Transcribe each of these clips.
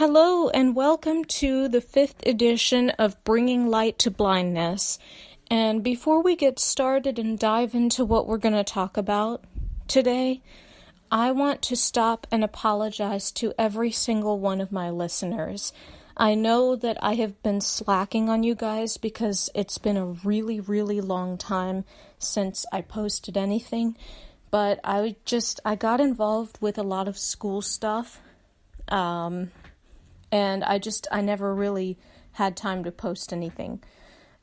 Hello and welcome to the 5th edition of Bringing Light to Blindness. And before we get started and dive into what we're going to talk about today, I want to stop and apologize to every single one of my listeners. I know that I have been slacking on you guys because it's been a really, really long time since I posted anything, but I got involved with a lot of school stuff. And I never really had time to post anything.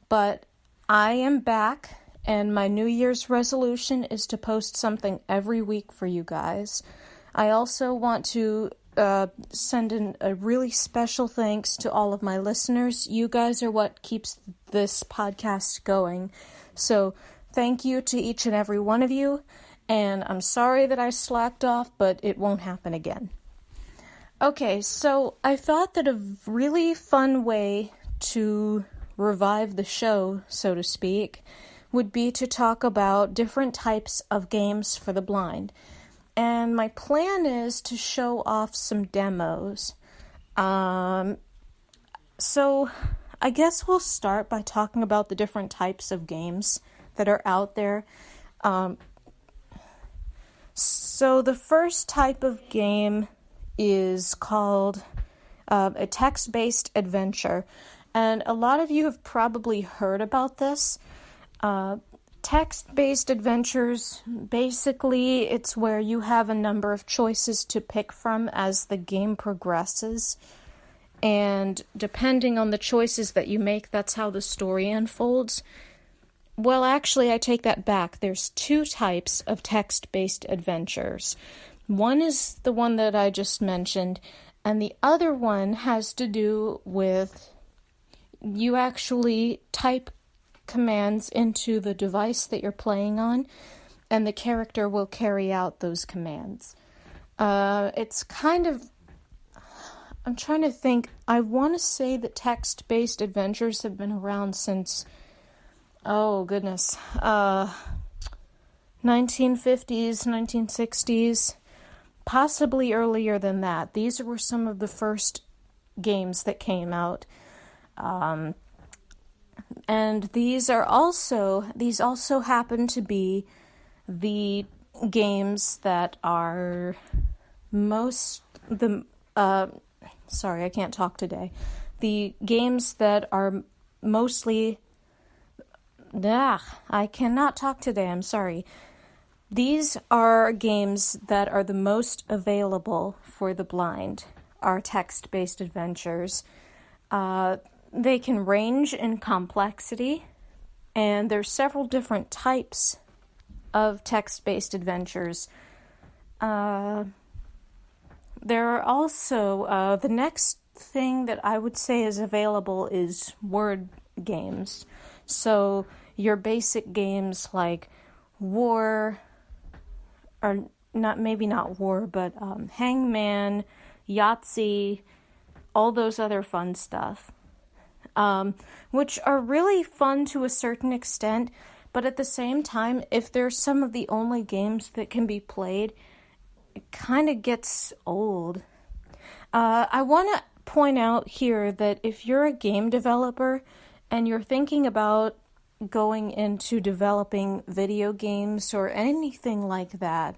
But I am back, and my New Year's resolution is to post something every week for you guys. I also want to send in a really special thanks to all of my listeners. You guys are what keeps this podcast going. So thank you to each and every one of you, and I'm sorry that I slacked off, but it won't happen again. Okay, so I thought that a really fun way to revive the show, so to speak, would be to talk about different types of games for the blind. And my plan is to show off some demos. So I guess we'll start by talking about the different types of games that are out there. So the first type of game is called a text-based adventure, and a lot of you have probably heard about this. Text-based adventures, basically, it's where you have a number of choices to pick from as the game progresses, and depending on the choices that you make, that's how the story unfolds. Well, actually, I take that back. There's two types of text-based adventures. One is the one that I just mentioned, and the other one has to do with you actually type commands into the device that you're playing on, and the character will carry out those commands. It's kind of... I'm trying to think. I want to say that text-based adventures have been around since... Oh, goodness. 1950s, 1960s... Possibly earlier than that. These were some of the first games that came out. And these also happen to be the games that are sorry, I can't talk today. The games that are mostly... I cannot talk today, I'm sorry. These are games that are the most available for the blind, are text-based adventures. They can range in complexity, and there's several different types of text-based adventures. There are also, the next thing that I would say is available is word games. So your basic games like War... or maybe not War, but Hangman, Yahtzee, all those other fun stuff, which are really fun to a certain extent, but at the same time, if they're some of the only games that can be played, it kind of gets old. I want to point out here that if you're a game developer and you're thinking about going into developing video games or anything like that,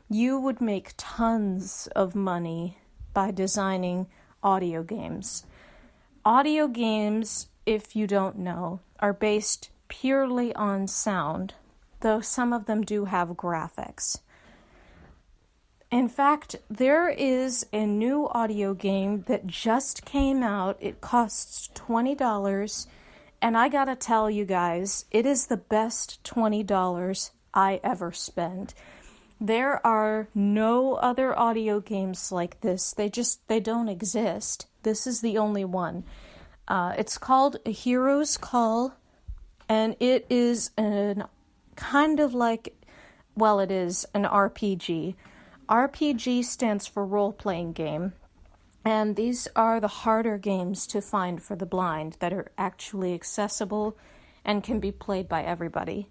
you would make tons of money by designing audio games. Audio games, if you don't know, are based purely on sound, though some of them do have graphics. In fact, there is a new audio game that just came out. It costs $20. And I gotta tell you guys, it is the best $20 I ever spent. There are no other audio games like this. They don't exist. This is the only one. It's called A Hero's Call, and it is an kind of like, well, it is an RPG. RPG stands for role-playing game. And these are the harder games to find for the blind that are actually accessible and can be played by everybody.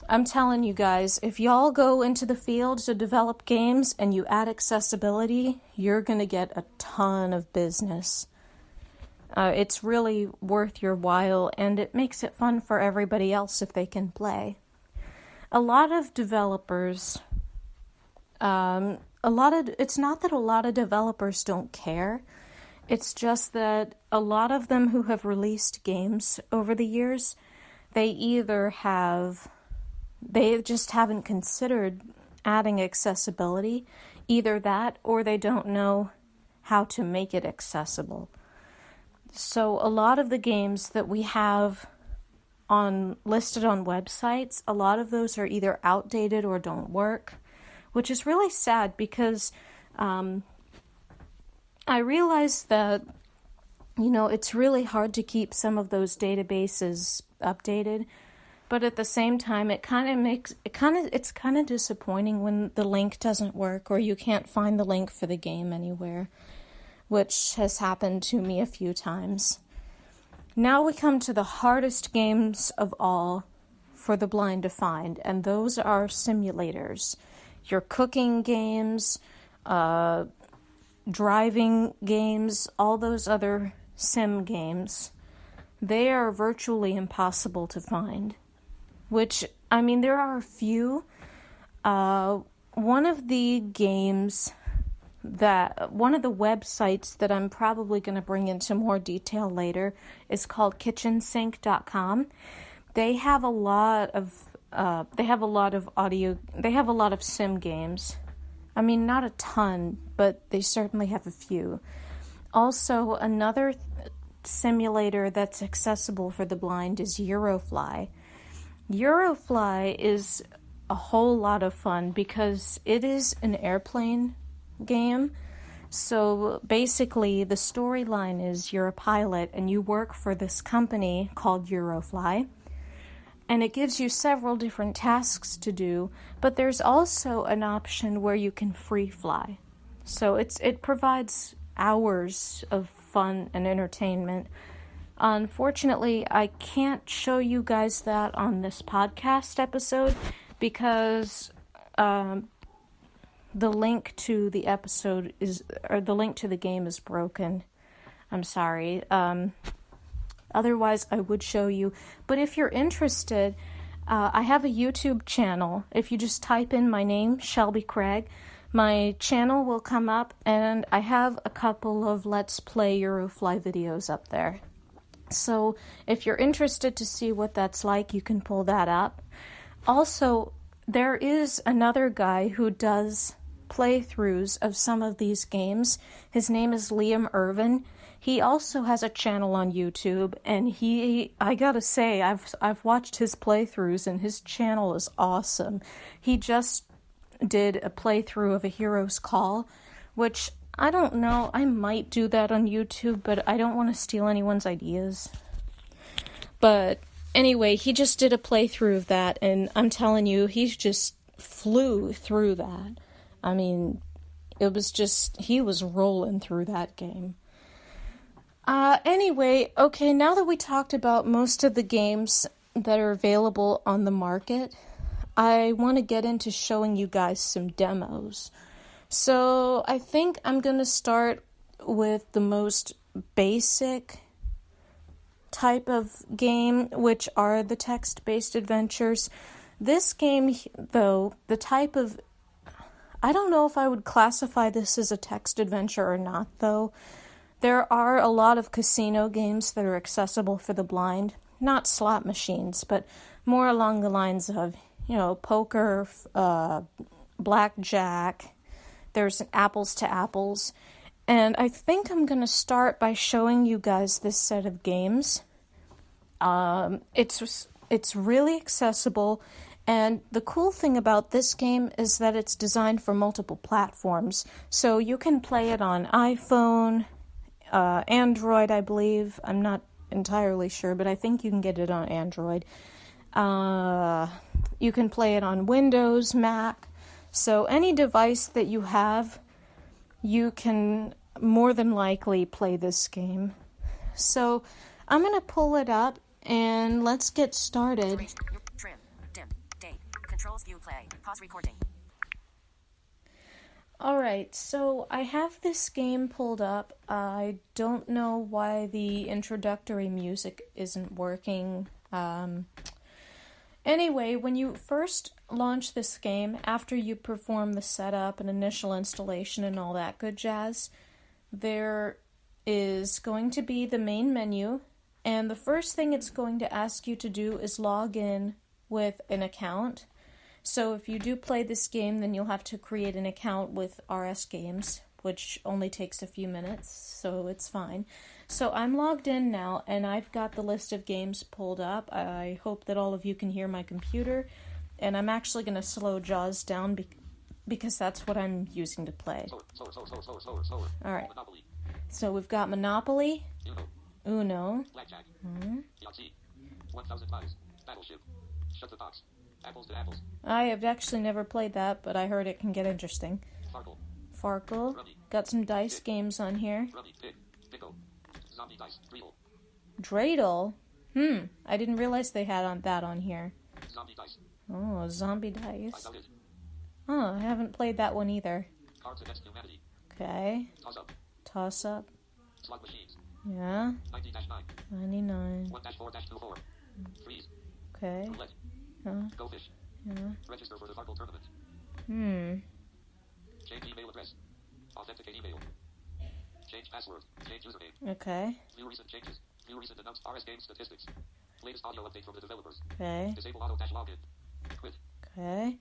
I'm telling you guys, if y'all go into the field to develop games and you add accessibility, you're going to get a ton of business. It's really worth your while, and it makes it fun for everybody else if they can play. A lot of developers, it's not that a lot of developers don't care. It's just that a lot of them who have released games over the years, they just haven't considered adding accessibility, either that or they don't know how to make it accessible. So a lot of the games that we have listed on websites, a lot of those are either outdated or don't work, which is really sad because I realize that, it's really hard to keep some of those databases updated, but at the same time, it's kind of disappointing when the link doesn't work or you can't find the link for the game anywhere, which has happened to me a few times. Now we come to the hardest games of all for the blind to find, and those are simulators. Your cooking games, driving games, all those other sim games, they are virtually impossible to find. Which, there are a few. One of the websites that I'm probably going to bring into more detail later is called kitchensink.com. They have a lot of sim games. Not a ton, but they certainly have a few. Also, another simulator that's accessible for the blind is Eurofly. Eurofly is a whole lot of fun because it is an airplane game. So basically, the storyline is you're a pilot and you work for this company called Eurofly. And it gives you several different tasks to do, but there's also an option where you can free fly. So it provides hours of fun and entertainment. Unfortunately, I can't show you guys that on this podcast episode because the link to the game is broken. I'm sorry. Otherwise, I would show you. But if you're interested, I have a YouTube channel. If you just type in my name, Shelby Craig, my channel will come up, and I have a couple of Let's Play Eurofly videos up there. So if you're interested to see what that's like, you can pull that up. Also, there is another guy who does playthroughs of some of these games. His name is Liam Irvin. He also has a channel on YouTube, and I gotta say, I've watched his playthroughs, and his channel is awesome. He just did a playthrough of A Hero's Call, which, I don't know, I might do that on YouTube, but I don't want to steal anyone's ideas. But anyway, he just did a playthrough of that, and I'm telling you, he just flew through that. He was rolling through that game. Anyway, okay, now that we talked about most of the games that are available on the market, I want to get into showing you guys some demos. So I think I'm going to start with the most basic type of game, which are the text-based adventures. This game, though, I don't know if I would classify this as a text adventure or not, though. There are a lot of casino games that are accessible for the blind. Not slot machines, but more along the lines of, poker, blackjack. There's apples to apples. And I think I'm going to start by showing you guys this set of games. It's really accessible. And the cool thing about this game is that it's designed for multiple platforms. So you can play it on iPhone, Android, I believe. I'm not entirely sure, but I think you can get it on Android. You can play it on Windows, Mac. So any device that you have, you can more than likely play this game. So I'm going to pull it up and let's get started. Controls view play. Pause recording. Alright, so I have this game pulled up. I don't know why the introductory music isn't working. Anyway, when you first launch this game, after you perform the setup and initial installation and all that good jazz, there is going to be the main menu, and the first thing it's going to ask you to do is log in with an account. So if you do play this game, then you'll have to create an account with RS Games, which only takes a few minutes, so it's fine. So I'm logged in now, and I've got the list of games pulled up. I hope that all of you can hear my computer, and I'm actually going to slow JAWS down because that's what I'm using to play. Alright, so we've got Monopoly, Uno, Blackjack, Yahtzee, 1000 Pies, Battleship, Shut the Box, Apples to Apples, I have actually never played that, but I heard it can get interesting. Farkle, got some dice games on here. Rummy, Pig, Bingo, Zombie Dice, Dreidel? Dreidel, I didn't realize they had that on here. Zombie Dice, Oh, Zombie Dice. About It, Oh, I haven't played that one either. Cards Against Humanity, Okay, Toss Up, Toss Up. Slot Machines, Yeah, 90-9, 99. 1-4-24, Freeze, Okay. Roulette, Go Fish, Yeah. Register for the Farkle Tournament, Change email address, Authenticate email, Change password, Change username, Okay. View recent changes, View recent announced RS Game statistics, Latest audio update from the developers, Okay. Disable auto-login, Quit, Okay.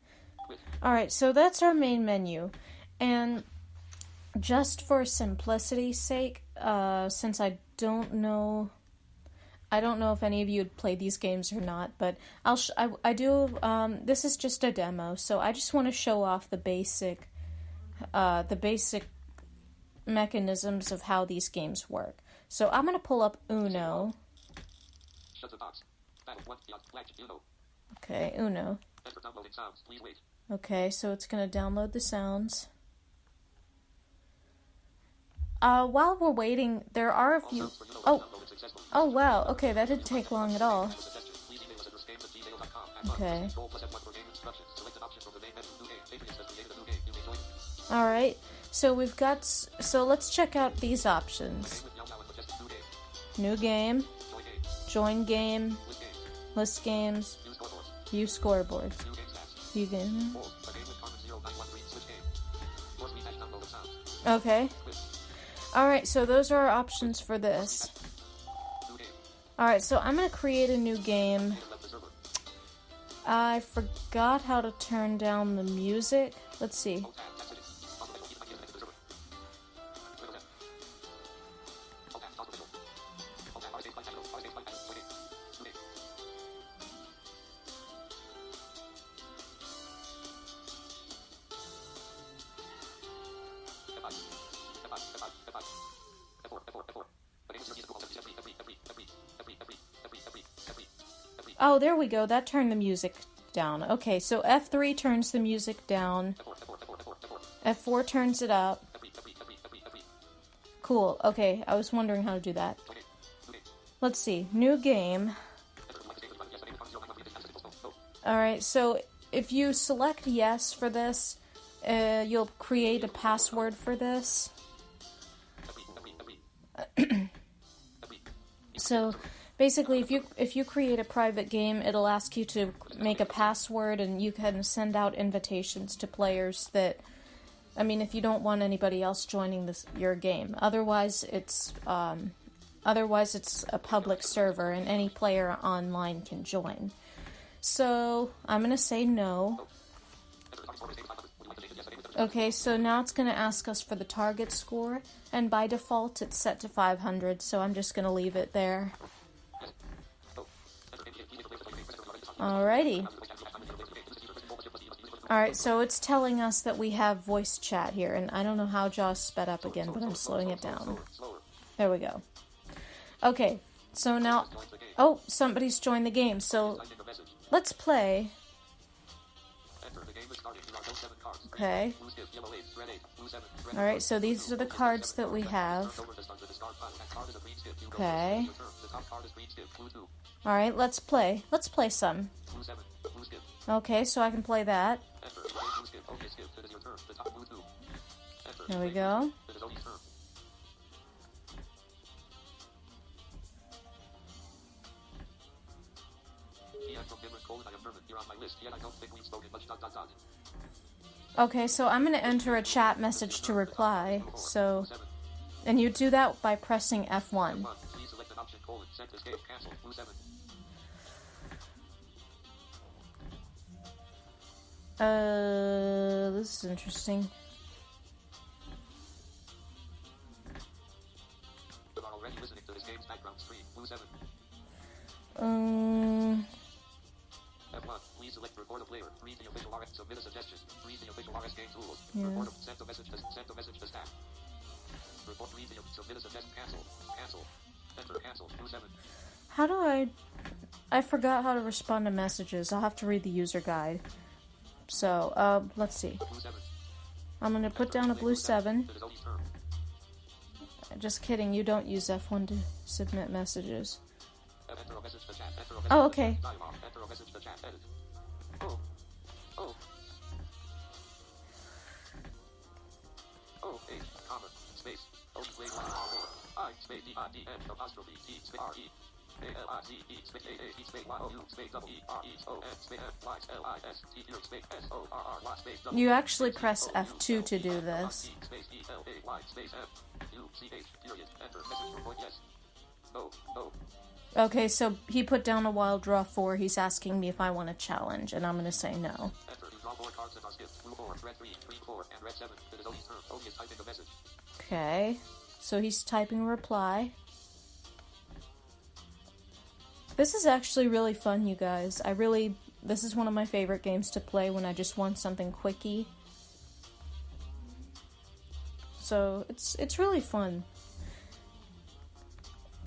Quit, Alright, so that's our main menu. And just for simplicity's sake, since I don't know if any of you had played these games or not, but I do, this is just a demo, so I just want to show off the basic mechanisms of how these games work. So I'm going to pull up Uno. Shut the box, Battle 1, Black, Uno, Okay, Uno. enter downloading sounds, please wait, Okay, so it's going to download the sounds. While we're waiting, there are a all few... sounds for Uno Oh, downloaded successfully, oh wow, okay, that didn't take long at all. have a suggestion, please email us at rusgames@gmail.com, add fun, Okay. Control plus F1 for game instructions, select an option from the main menu, new game, Adrian has created a new game, you may join it, Alright, so we've got... So let's check out these options. game with Yao Yao and suggested new game, New game, join game, join game, list game, list games, view scoreboards, view scoreboards. new game stats, You game. Balls, a game with Carmen 0913, switch game, force rehash download of sounds, Okay. quit, Alright, so those are our options for this. new game, Alright, so I'm going to create a new game. have left the server, I forgot how to turn down the music. Let's see. alt tab, tab settings, alt tab, keep my game connected to the server, Twitter tab, alt tab, alt official, alt tab, RSA flight title, RSA flight title, join game, new game, F5, F5, F5, F5, F4, F4, F4, the game is repeated, F3, Oh, there we go. That turned the music down. Okay, so F3 turns the music down. F4 turns it up. Cool. Okay, I was wondering how to do that. Let's see. New game. Alright, so if you select yes for this, you'll create a password for this. So basically, if you create a private game, it'll ask you to make a password, and you can send out invitations to players that, I mean, if you don't want anybody else joining your game. Otherwise, it's a public server, and any player online can join. So I'm gonna say no. Okay, so now it's going to ask us for the target score, and by default it's set to 500, so I'm just going to leave it there. Alrighty. Alright, so it's telling us that we have voice chat here, and I don't know how JAWS sped up again, but I'm slowing it down. There we go. Okay, so now... Oh, somebody's joined the game, so let's play. Okay. Alright, so these are the cards that we have. Okay. Alright, let's play. Let's play some. Blue skip. Okay, so I can play that. Enter. Play blue skip. Okay, skip. It is your turn. The top blue 2. Enter. There we Play go. blue skip. It is Odie's turn. TF from Dimmer, colon, I am Herman. You're on my list. Yet I don't think we've spoken much. ... Okay, so I'm going to enter a chat message to reply. So, 7. and you do that by pressing F1. 1. Please select an option, colon, set escape, cancel, blue 7. This is interesting. You are already listening to this game's background stream, blue 7. F1. Please select record a player. Read the official RS. Submit a suggestion. Read the official RS game tools. Yeah. Record a, send a message to staff. Report, read the, submit a suggestion. Cancel. Cancel. Enter. Cancel. Blue 7. How do I forgot how to respond to messages. I'll have to read the user guide. So, let's see. Blue 7. I'm going to put down a blue 7. It is Odie's turn. Just kidding, you don't use F1 to submit messages. Enter a message to chat. Enter a message Oh, to okay. chat. Dialogue. Enter a message to chat. Edit. Oh. Oh. Oh, A, comma, space. O, play 1, R, 4. I, space, D, I, D, N, apostrophe, T, space, R, E. A, L, I, Z, E, space, A, A, E, space, Y, O, U, space, W, E, R, E, O, N, space, F, Y, L, I, S, T, U, space, S, O, R, R, Y, space, W. You actually press F2 to do this. Space, E, L, A, Y, space, F, U, C, H, period. Enter, message report, yes. No, no. Okay, so he put down a wild draw 4. He's asking me if I want to challenge, and I'm going to say no. Enter. You draw 4 cards that are skipped. Blue 4, red 3, green 4, and red 7. It is Odie's turn. Odie is typing a message. Okay, so he's typing a reply. This is actually really fun, you guys. This is one of my favorite games to play when I just want something quickie. So, it's really fun.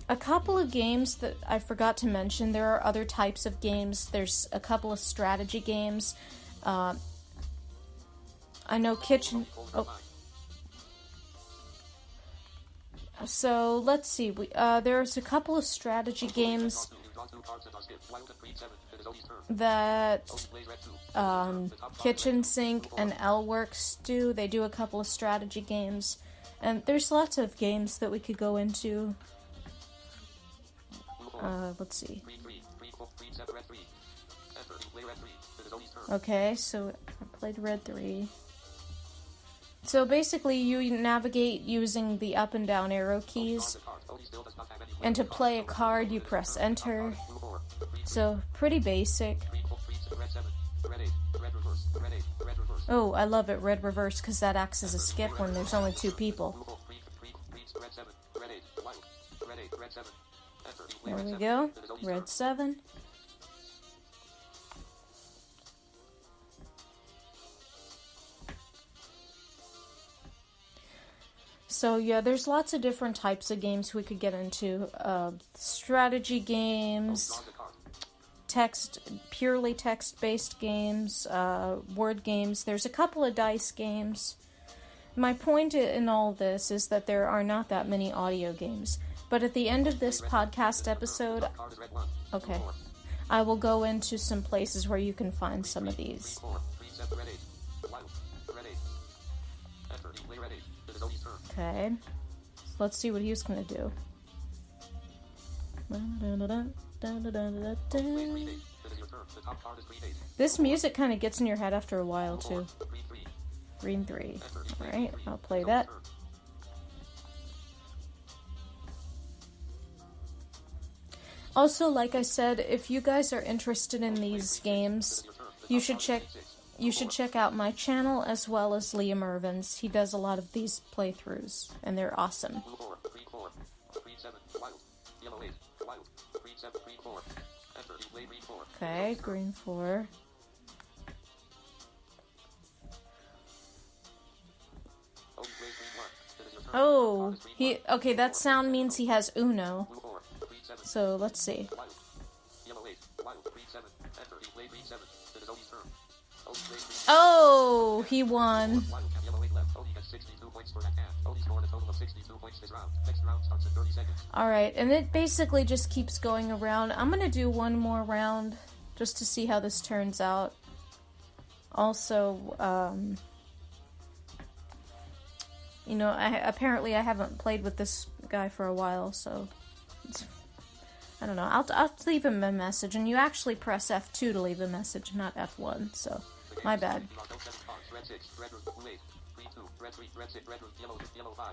A couple of games that I forgot to mention, there are other types of games. There's a couple of strategy games. I know Kitchen... Oh. So, let's see. There's a couple of strategy games that Kitchen Sink and L-Works do. They do a couple of strategy games. And there's lots of games that we could go into. Let's see. Okay, so I played red 3. So basically you navigate using the up and down arrow keys. And to play a card you press enter. So pretty basic. Oh, I love it, red reverse, because that acts as a skip when there's only 2 people. There we go. Red 7. So yeah, there's lots of different types of games we could get into. Strategy games, purely text-based games, word games. There's a couple of dice games. My point in all this is that there are not that many audio games. But at the end of this podcast episode, okay, I will go into some places where you can find some of these. Okay, so let's see what he's gonna do. This music kind of gets in your head after a while, too. Green 3. Alright, I'll play that. Also, like I said, if you guys are interested in these games, you should check out my channel as well as Liam Irvin's. He does a lot of these playthroughs, and they're awesome. Okay, green 4. Oh, okay, that sound means he has Uno. So, let's see. Oh, he won. Alright, and it basically just keeps going around. I'm gonna do one more round. just to see how this turns out. Also, you know, apparently I haven't played with this guy for a while, so I don't know. I'll leave him a message, and you actually press F2 to leave a message, not F1. So my bad.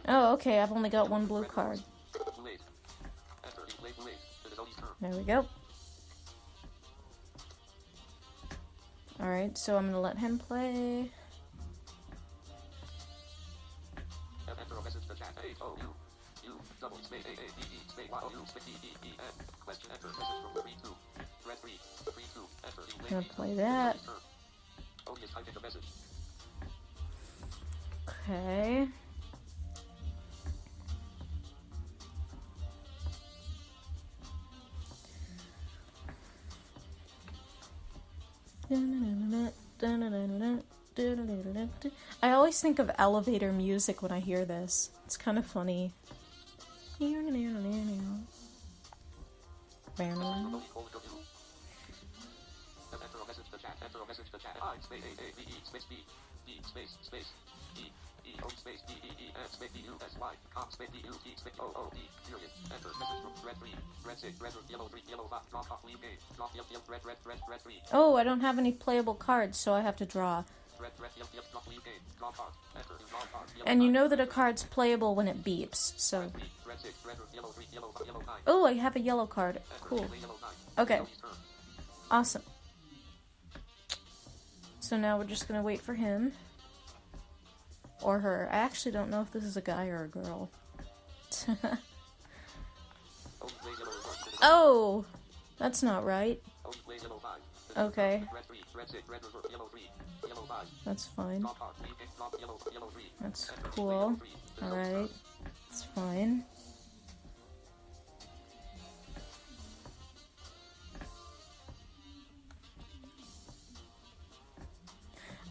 Oh, okay. I've only got one blue card. There we go. Alright, so I'm gonna let him play. I'm gonna play that. Okay. I always think of elevator music when I hear this. It's kind of funny. Oh, I don't have any playable cards, so I have to draw. And you know that a card's playable when it beeps, so... Oh, I have a yellow card. Cool. Okay. Awesome. So now we're just gonna wait for him. Or her. I actually don't know if this is a guy or a girl. Oh! That's not right. Okay. That's fine. That's cool. Alright. It's fine.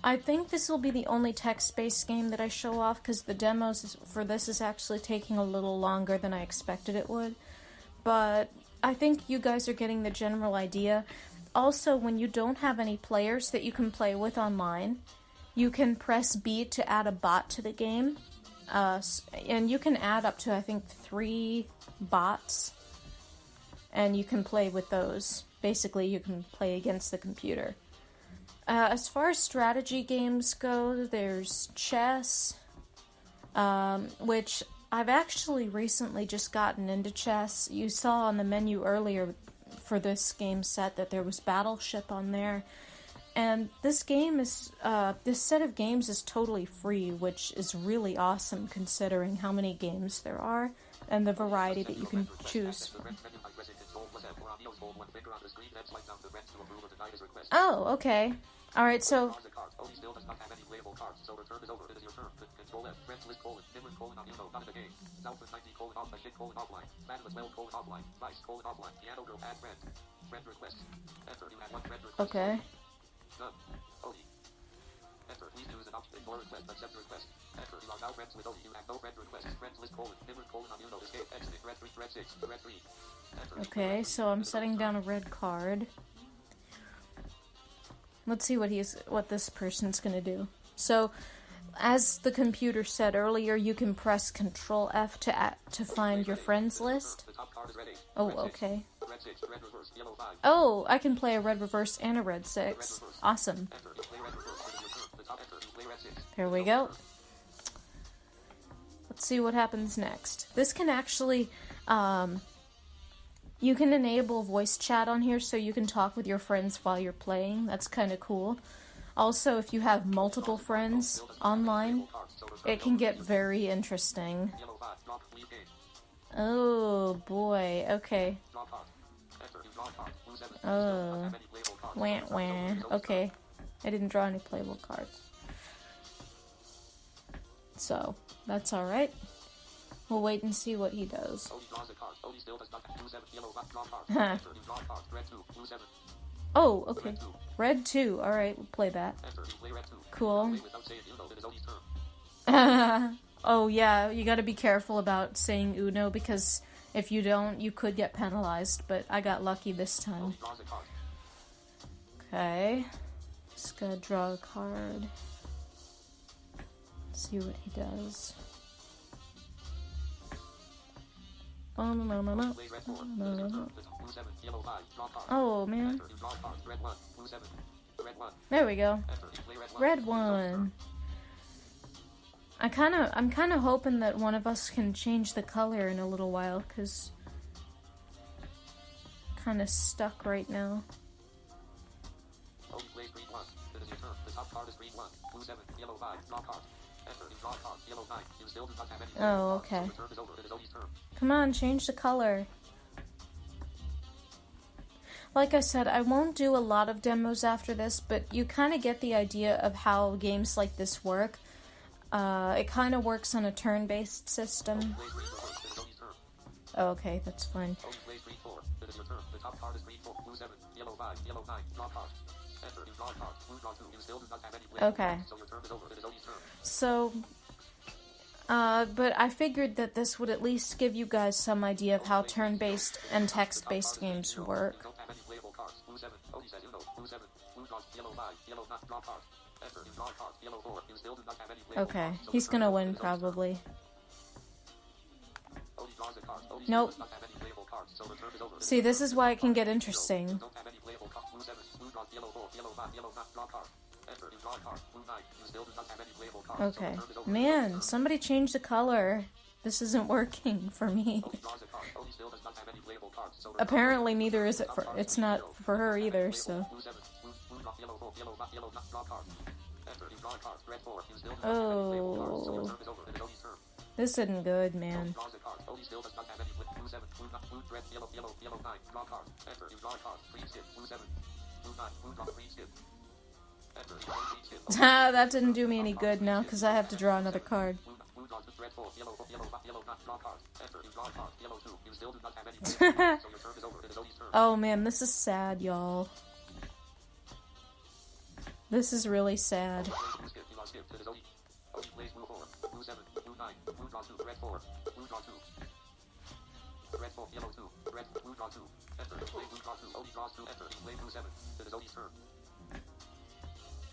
I think this will be the only text-based game that I show off, because the demos for this is actually taking a little longer than I expected it would. But I think you guys are getting the general idea. Also, when you don't have any players that you can play with online, you can press B to add a bot to the game. And you can add up to, I think, 3 bots. And you can play with those. Basically, you can play against the computer. As far as strategy games go, there's chess, which I've actually recently just gotten into chess. You saw on the menu earlier for this game set that there was Battleship on there. And this game is, this set of games is totally free, which is really awesome considering how many games there are and the variety that you can choose. Oh, okay. Alright, so... Okay. Okay, so I'm setting down a red card. Let's see what this person's gonna do. So, as the computer said earlier, you can press Control F to find your friends list. Oh, okay. Oh, I can play a red reverse and a red 6. Awesome. There we go. Let's see what happens next. This can actually, you can enable voice chat on here so you can talk with your friends while you're playing. That's kind of cool. Also, if you have multiple friends online, it can get very interesting. Oh, boy. Okay. Oh. Wah, wah. Okay. I didn't draw any playable cards. So, that's alright. We'll wait and see what he does. Huh. Oh, okay. Red 2. Alright, we'll play that. Cool. Oh, yeah, you gotta be careful about saying Uno, because if you don't, you could get penalized, but I got lucky this time. Okay. Just gotta draw a card. See what he does. Oh man. There we go. Red one. I'm kind of hoping that one of us can change the color in a little while, cause kind of stuck right now. Oh, okay. Come on, change the color. Like I said, I won't do a lot of demos after this, but you kind of get the idea of how games like this work. It kind of works on a turn-based system. Oh, okay, that's fine. Okay. So, but I figured that this would at least give you guys some idea of how turn-based and text-based games work. Okay, he's gonna win probably. Nope. See, this is why it can get interesting. Okay. Man, somebody change the color. This isn't working for me. Apparently neither is it for, it's not for her either, so. Oh. This isn't good, man. That didn't do me any good now, because I have to draw another card. Oh man, this is sad, y'all. This is really sad.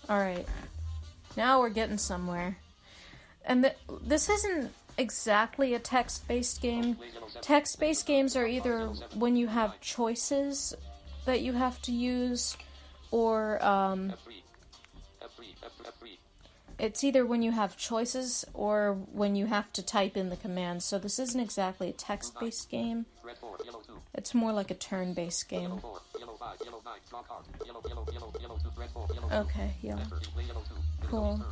Alright. Now we're getting somewhere. And this isn't exactly a text-based game. Text-based games are either when you have choices that you have to use, or, it's either when you have choices or when you have to type in the commands. So this isn't exactly a text-based game. It's more like a turn-based game. Okay, yeah. Cool.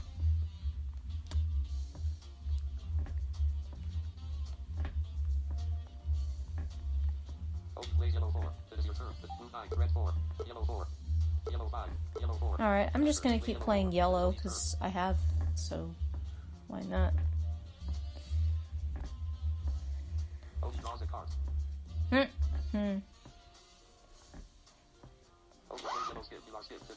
Alright, I'm just gonna keep playing yellow, because I have, so why not?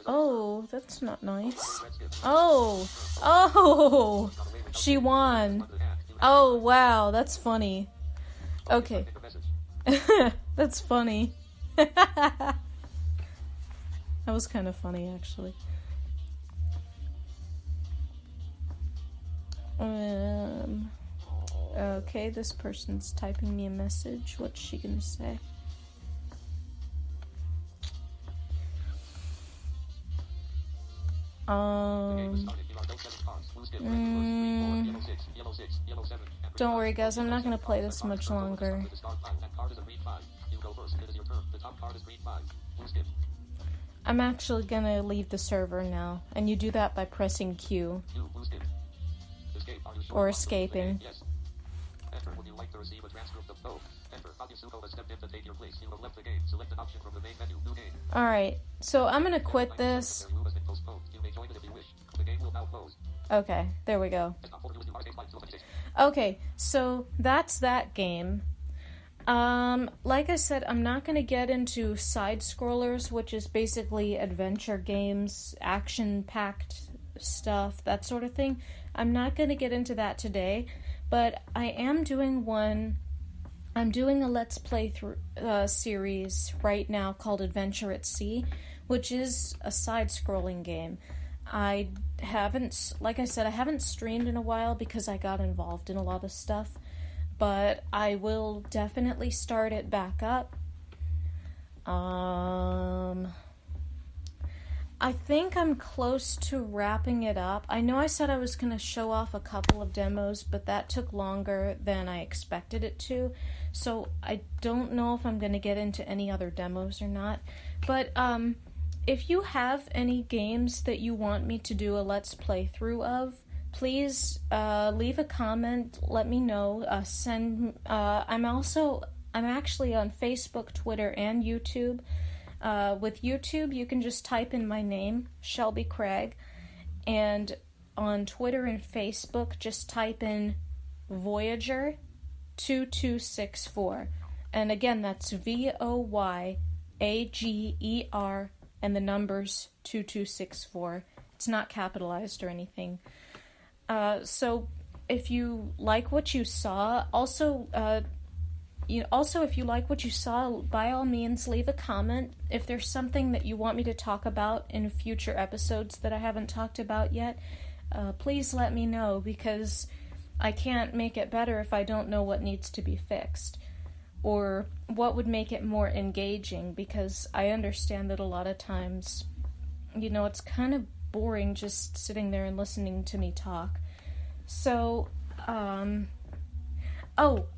Oh, that's not nice. Oh! Oh! She won! Oh, wow, that's funny. Okay. That's funny. That was kind of funny, actually. Okay, this person's typing me a message. What's she gonna say? Don't worry, guys. I'm not gonna play this much longer. I'm actually gonna leave the server now, and you do that by pressing Q. Or escaping. Alright, so I'm gonna quit this. Okay, there we go. Okay, so that's that game. Like I said, I'm not going to get into side-scrollers, which is basically adventure games, action-packed stuff, that sort of thing. I'm not going to get into that today, but I am doing one. I'm doing a Let's Play series right now called Adventure at Sea, which is a side-scrolling game. Like I said, I haven't streamed in a while because I got involved in a lot of stuff, but I will definitely start it back up. I think I'm close to wrapping it up. I know I said I was going to show off a couple of demos, but that took longer than I expected it to, so I don't know if I'm going to get into any other demos or not. But if you have any games that you want me to do a Let's Play through of, please leave a comment, let me know. I'm actually on Facebook, Twitter, and YouTube. With YouTube, you can just type in my name, Shelby Craig, and on Twitter and Facebook, just type in Voyager2264. And again, that's VOYAGER and the numbers 2264. It's not capitalized or anything. So if you like what you saw, also if you like what you saw, by all means, leave a comment. If there's something that you want me to talk about in future episodes that I haven't talked about yet, please let me know, because I can't make it better if I don't know what needs to be fixed, or what would make it more engaging, because I understand that a lot of times, it's kind of boring just sitting there and listening to me talk. So,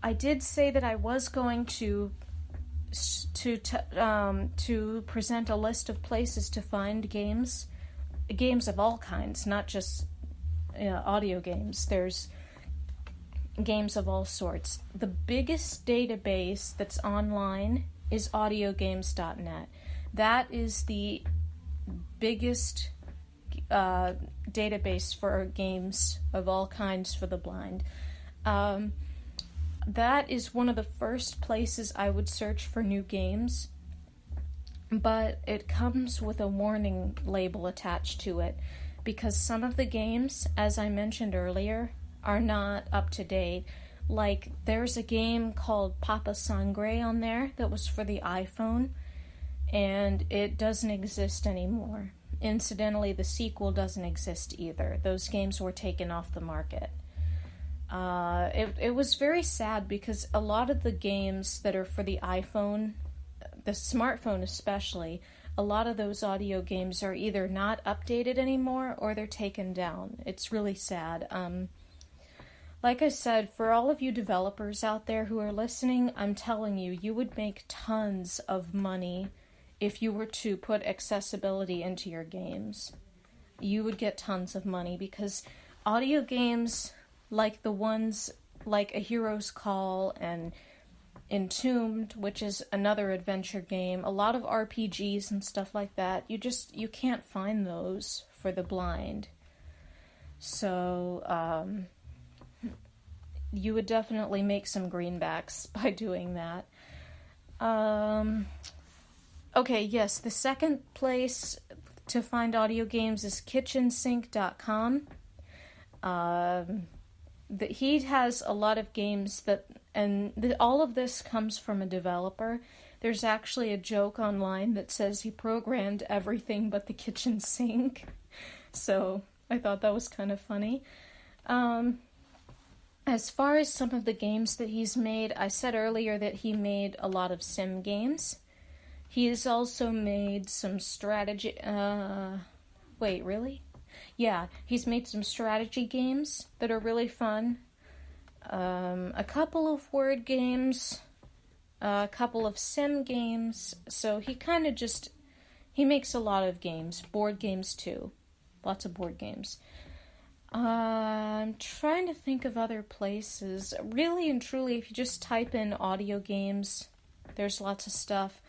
I did say that I was going to present a list of places to find games of all kinds, not just audio games. There's games of all sorts. The biggest database that's online is audiogames.net. That is the biggest database for games of all kinds for the blind. That is one of the first places I would search for new games, but it comes with a warning label attached to it, because some of the games, as I mentioned earlier, are not up to date. Like, there's a game called Papa Sangre on there that was for the iPhone, and it doesn't exist anymore. Incidentally, the sequel doesn't exist either. Those games were taken off the market. It was very sad, because a lot of the games that are for the iPhone, the smartphone especially, a lot of those audio games are either not updated anymore or they're taken down. It's really sad. Like I said, for all of you developers out there who are listening, I'm telling you, you would make tons of money if you were to put accessibility into your games. You would get tons of money, because audio games, like the ones like A Hero's Call and Entombed, which is another adventure game, a lot of RPGs and stuff like that, you can't find those for the blind. So, you would definitely make some greenbacks by doing that. Okay, yes, the second place to find audio games is kitchensink.com. He has a lot of games all of this comes from a developer. There's actually a joke online that says he programmed everything but the kitchen sink. So I thought that was kind of funny. As far as some of the games that he's made, I said earlier that he made a lot of sim games. He has also made some strategy... wait, really? Yeah, he's made some strategy games that are really fun. A couple of word games. A couple of sim games. So he kind of he makes a lot of games. Board games, too. Lots of board games. I'm trying to think of other places. Really and truly, if you just type in audio games, there's lots of stuff.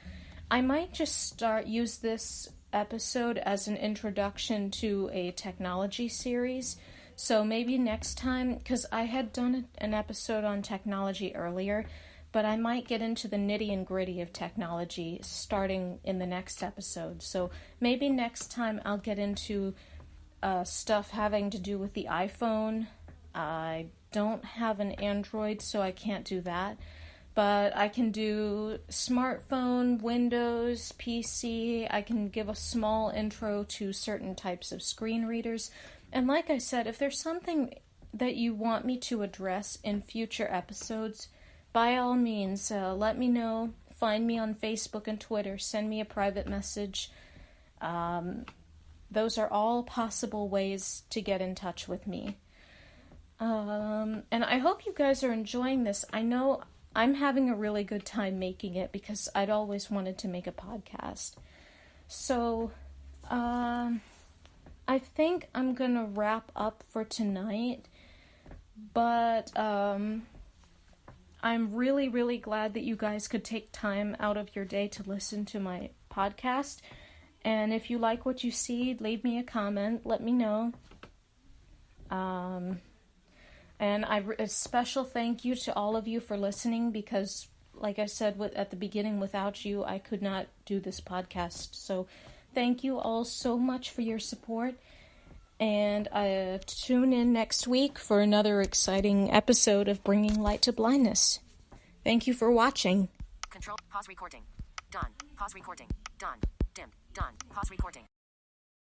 I might just use this episode as an introduction to a technology series. So maybe next time, because I had done an episode on technology earlier, but I might get into the nitty and gritty of technology starting in the next episode. So maybe next time I'll get into stuff having to do with the iPhone. I don't have an Android, so I can't do that. but I can do smartphone, Windows, PC. I can give a small intro to certain types of screen readers. And like I said, if there's something that you want me to address in future episodes, by all means, let me know. Find me on Facebook and Twitter. Send me a private message. Those are all possible ways to get in touch with me. And I hope you guys are enjoying this. I know I'm having a really good time making it because I'd always wanted to make a podcast. So, I think I'm gonna wrap up for tonight. But, I'm really, really glad that you guys could take time out of your day to listen to my podcast. And if you like what you see, leave me a comment. Let me know. And a special thank you to all of you for listening because, like I said at the beginning, without you, I could not do this podcast. So thank you all so much for your support. And tune in next week for another exciting episode of Bringing Light to Blindness. Thank you for watching. Control. Pause recording. Done. Pause recording. Done. Dim. Done. Pause recording.